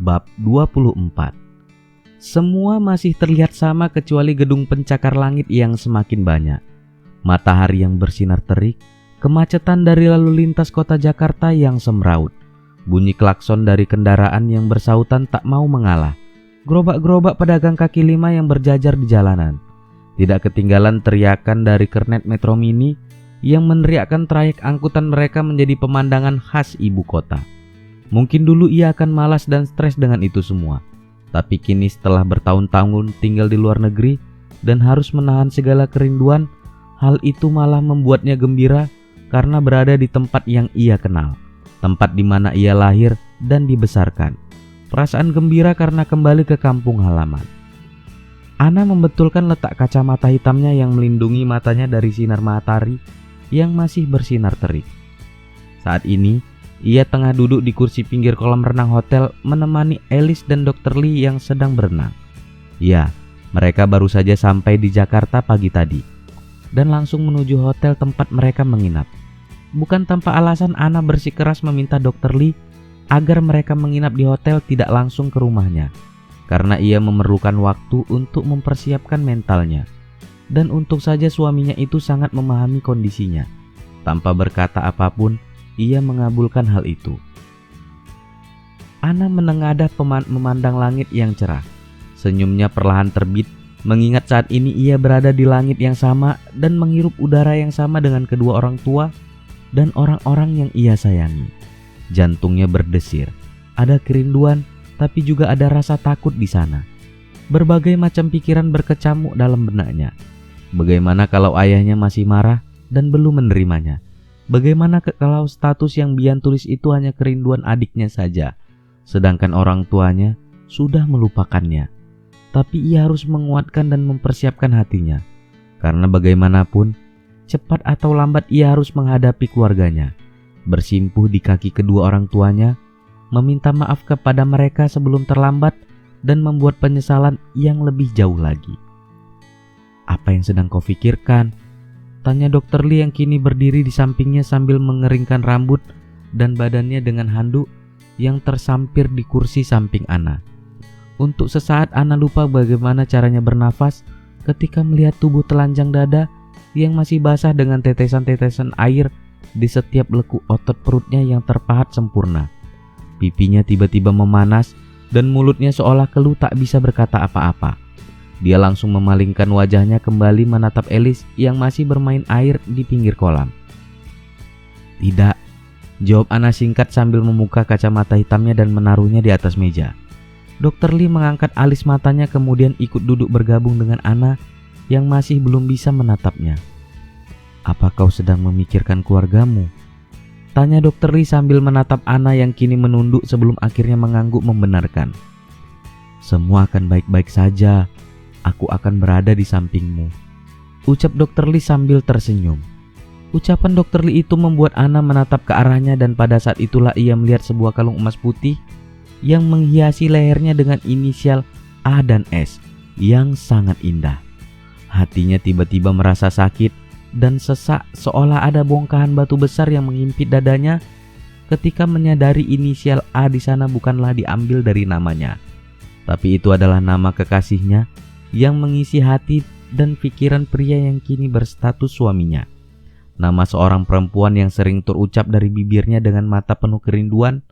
Bab 24. Semua masih terlihat sama kecuali gedung pencakar langit yang semakin banyak, matahari yang bersinar terik, kemacetan dari lalu lintas kota Jakarta yang semraut, bunyi klakson dari kendaraan yang bersautan tak mau mengalah, gerobak-gerobak pedagang kaki lima yang berjajar di jalanan. Tidak ketinggalan teriakan dari kernet Metro Mini yang meneriakkan trayek angkutan mereka menjadi pemandangan khas ibu kota. Mungkin dulu ia akan malas dan stres dengan itu semua, tapi kini setelah bertahun-tahun tinggal di luar negeri dan harus menahan segala kerinduan, hal itu malah membuatnya gembira karena berada di tempat yang ia kenal, tempat di mana ia lahir dan dibesarkan. Perasaan gembira karena kembali ke kampung halaman. Ana membetulkan letak kacamata hitamnya yang melindungi matanya dari sinar matahari yang masih bersinar terik. Saat ini, ia tengah duduk di kursi pinggir kolam renang hotel menemani Alice dan Dr. Lee yang sedang berenang. Ya, mereka baru saja sampai di Jakarta pagi tadi dan langsung menuju hotel tempat mereka menginap. Bukan tanpa alasan Ana bersikeras meminta Dr. Lee agar mereka menginap di hotel tidak langsung ke rumahnya, karena ia memerlukan waktu untuk mempersiapkan mentalnya. Dan untuk saja suaminya itu sangat memahami kondisinya. Tanpa berkata apapun, ia mengabulkan hal itu. Ana menengadah memandang langit yang cerah. Senyumnya perlahan terbit, mengingat saat ini ia berada di langit yang sama dan menghirup udara yang sama dengan kedua orang tua dan orang-orang yang ia sayangi. Jantungnya berdesir, ada kerinduan, tapi juga ada rasa takut di sana. Berbagai macam pikiran berkecamuk dalam benaknya. Bagaimana kalau ayahnya masih marah dan belum menerimanya? Bagaimana kalau status yang Bian tulis itu hanya kerinduan adiknya saja, sedangkan orang tuanya sudah melupakannya? Tapi ia harus menguatkan dan mempersiapkan hatinya, karena bagaimanapun, cepat atau lambat ia harus menghadapi keluarganya, bersimpuh di kaki kedua orang tuanya, meminta maaf kepada mereka sebelum terlambat, dan membuat penyesalan yang lebih jauh lagi. Apa yang sedang kau pikirkan? Tanya Dr. Lee yang kini berdiri di sampingnya sambil mengeringkan rambut dan badannya dengan handuk yang tersampir di kursi samping Ana. Untuk sesaat Ana lupa bagaimana caranya bernafas ketika melihat tubuh telanjang dada yang masih basah dengan tetesan-tetesan air di setiap lekuk otot perutnya yang terpahat sempurna. Pipinya tiba-tiba memanas dan mulutnya seolah keluh tak bisa berkata apa-apa. Dia langsung memalingkan wajahnya kembali menatap Alice yang masih bermain air di pinggir kolam. Tidak, jawab Ana singkat sambil membuka kacamata hitamnya dan menaruhnya di atas meja. Dr. Lee mengangkat alis matanya kemudian ikut duduk bergabung dengan Ana yang masih belum bisa menatapnya. Apa kau sedang memikirkan keluargamu? Tanya Dr. Lee sambil menatap Ana yang kini menunduk sebelum akhirnya mengangguk membenarkan. Semua akan baik-baik saja. Aku akan berada di sampingmu, ucap Dr. Lee sambil tersenyum. Ucapan Dr. Lee itu membuat Ana menatap ke arahnya dan pada saat itulah ia melihat sebuah kalung emas putih yang menghiasi lehernya dengan inisial A dan S yang sangat indah. Hatinya tiba-tiba merasa sakit dan sesak seolah ada bongkahan batu besar yang menghimpit dadanya ketika menyadari inisial A di sana bukanlah diambil dari namanya, tapi itu adalah nama kekasihnya yang mengisi hati dan pikiran pria yang kini berstatus suaminya. Nama seorang perempuan yang sering terucap dari bibirnya dengan mata penuh kerinduan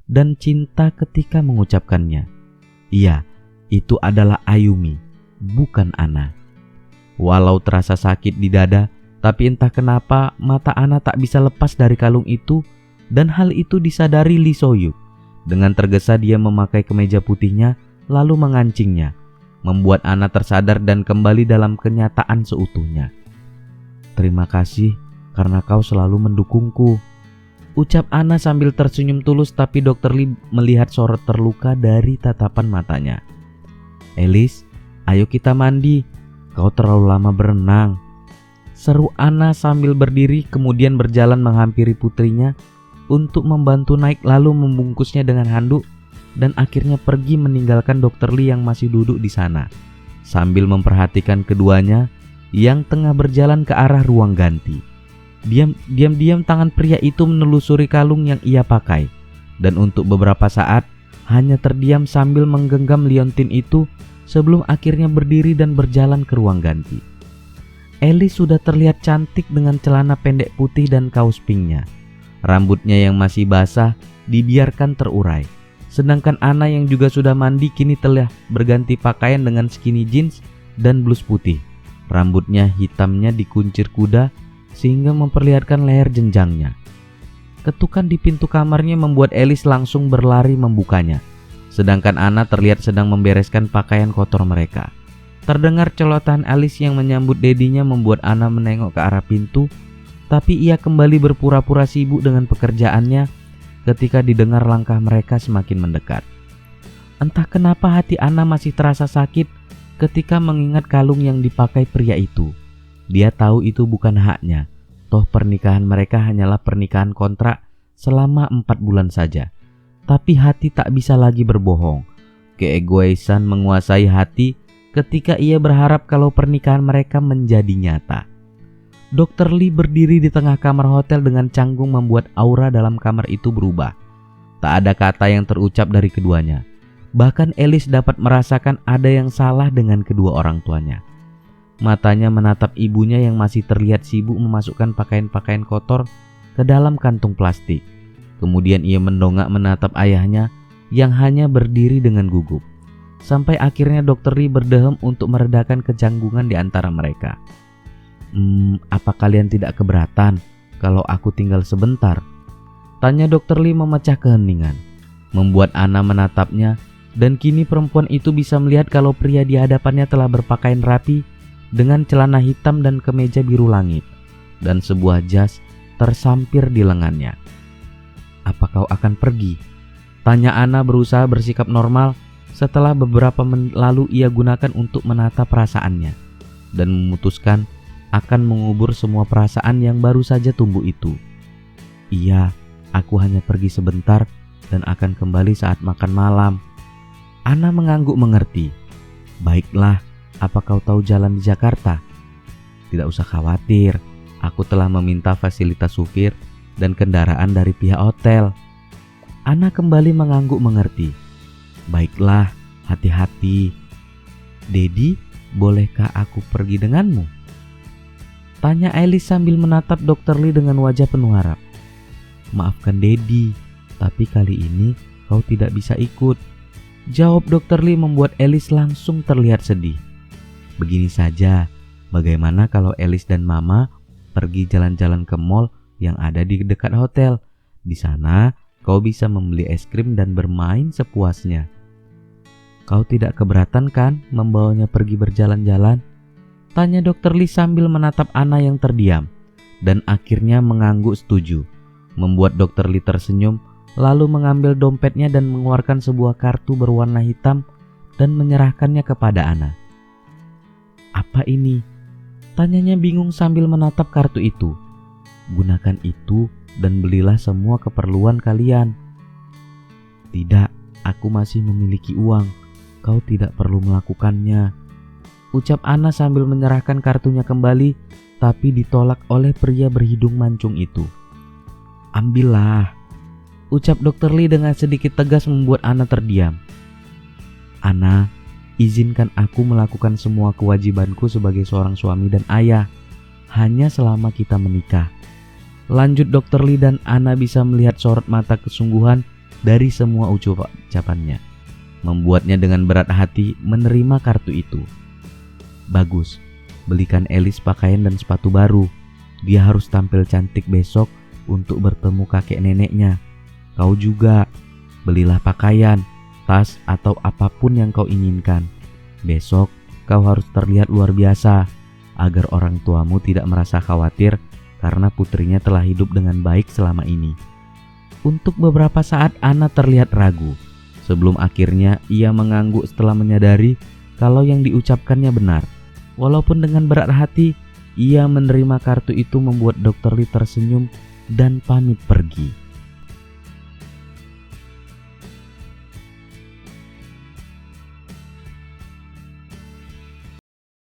dan cinta ketika mengucapkannya. Iya, itu adalah Ayumi, bukan Ana. Walau terasa sakit di dada, tapi entah kenapa mata Ana tak bisa lepas dari kalung itu dan hal itu disadari Lee Soyuk. Dengan tergesa dia memakai kemeja putihnya lalu mengancingnya, membuat Ana tersadar dan kembali dalam kenyataan seutuhnya. Terima kasih karena kau selalu mendukungku, ucap Ana sambil tersenyum tulus, tapi Dr. Lee melihat sorot terluka dari tatapan matanya. Alice, ayo kita mandi, kau terlalu lama berenang, seru Ana sambil berdiri kemudian berjalan menghampiri putrinya untuk membantu naik lalu membungkusnya dengan handuk dan akhirnya pergi meninggalkan Dr. Lee yang masih duduk di sana sambil memperhatikan keduanya yang tengah berjalan ke arah ruang ganti. Diam-diam tangan pria itu menelusuri kalung yang ia pakai dan untuk beberapa saat hanya terdiam sambil menggenggam liontin itu sebelum akhirnya berdiri dan berjalan ke ruang ganti. Alice sudah terlihat cantik dengan celana pendek putih dan kaos pinknya. Rambutnya yang masih basah dibiarkan terurai. Sedangkan Anna yang juga sudah mandi kini telah berganti pakaian dengan skinny jeans dan blus putih. Rambutnya hitamnya dikuncir kuda sehingga memperlihatkan leher jenjangnya. Ketukan di pintu kamarnya membuat Alice langsung berlari membukanya. Sedangkan Anna terlihat sedang membereskan pakaian kotor mereka. Terdengar celotehan Alice yang menyambut dedinya membuat Anna menengok ke arah pintu, tapi ia kembali berpura-pura sibuk dengan pekerjaannya ketika didengar langkah mereka semakin mendekat. Entah kenapa hati Anna masih terasa sakit ketika mengingat kalung yang dipakai pria itu. Dia tahu itu bukan haknya, toh pernikahan mereka hanyalah pernikahan kontrak selama 4 bulan saja. Tapi hati tak bisa lagi berbohong. Keegoisan menguasai hati ketika ia berharap kalau pernikahan mereka menjadi nyata. Dr. Lee berdiri di tengah kamar hotel dengan canggung membuat aura dalam kamar itu berubah. Tak ada kata yang terucap dari keduanya. Bahkan Alice dapat merasakan ada yang salah dengan kedua orang tuanya. Matanya menatap ibunya yang masih terlihat sibuk memasukkan pakaian-pakaian kotor ke dalam kantung plastik. Kemudian ia mendongak menatap ayahnya yang hanya berdiri dengan gugup. Sampai akhirnya Dr. Lee berdehem untuk meredakan kecanggungan di antara mereka. Apa kalian tidak keberatan kalau aku tinggal sebentar? Tanya Dr. Lee memecah keheningan. Membuat Anna menatapnya dan kini perempuan itu bisa melihat kalau pria di hadapannya telah berpakaian rapi dengan celana hitam dan kemeja biru langit dan sebuah jas tersampir di lengannya. Apa kau akan pergi? Tanya Anna berusaha bersikap normal setelah beberapa menit lalu ia gunakan untuk menata perasaannya dan memutuskan akan mengubur semua perasaan yang baru saja tumbuh itu. Iya, aku hanya pergi sebentar dan akan kembali saat makan malam. Anna mengangguk mengerti. Baiklah, apa kau tahu jalan di Jakarta? Tidak usah khawatir, aku telah meminta fasilitas supir dan kendaraan dari pihak hotel. Anna kembali mengangguk mengerti. Baiklah, hati-hati. Dedi, bolehkah aku pergi denganmu? Tanya Alice sambil menatap Dr. Lee dengan wajah penuh harap. Maafkan Dedi, tapi kali ini kau tidak bisa ikut. Jawab Dr. Lee membuat Alice langsung terlihat sedih. Begini saja, bagaimana kalau Alice dan Mama pergi jalan-jalan ke mall yang ada di dekat hotel? Di sana kau bisa membeli es krim dan bermain sepuasnya. Kau tidak keberatan kan membawanya pergi berjalan-jalan? Tanya Dr. Lee sambil menatap Anna yang terdiam dan akhirnya mengangguk setuju. Membuat Dr. Lee tersenyum lalu mengambil dompetnya dan mengeluarkan sebuah kartu berwarna hitam dan menyerahkannya kepada Anna. Apa ini? Tanyanya bingung sambil menatap kartu itu. Gunakan itu dan belilah semua keperluan kalian. Tidak, aku masih memiliki uang. Kau tidak perlu melakukannya. Ucap Anna sambil menyerahkan kartunya kembali, tapi ditolak oleh pria berhidung mancung itu. Ambillah. Ucap Dr. Lee dengan sedikit tegas membuat Anna terdiam. Anna, izinkan aku melakukan semua kewajibanku sebagai seorang suami dan ayah, hanya selama kita menikah. Lanjut Dr. Lee dan Anna bisa melihat sorot mata kesungguhan dari semua ucapannya, membuatnya dengan berat hati menerima kartu itu. Bagus, belikan Alice pakaian dan sepatu baru. Dia harus tampil cantik besok untuk bertemu kakek neneknya. Kau juga, belilah pakaian, tas atau apapun yang kau inginkan. Besok kau harus terlihat luar biasa agar orang tuamu tidak merasa khawatir karena putrinya telah hidup dengan baik selama ini. Untuk beberapa saat Anna terlihat ragu, sebelum akhirnya ia mengangguk setelah menyadari kalau yang diucapkannya benar. Walaupun dengan berat hati, ia menerima kartu itu membuat Dr. Lee tersenyum dan pamit pergi.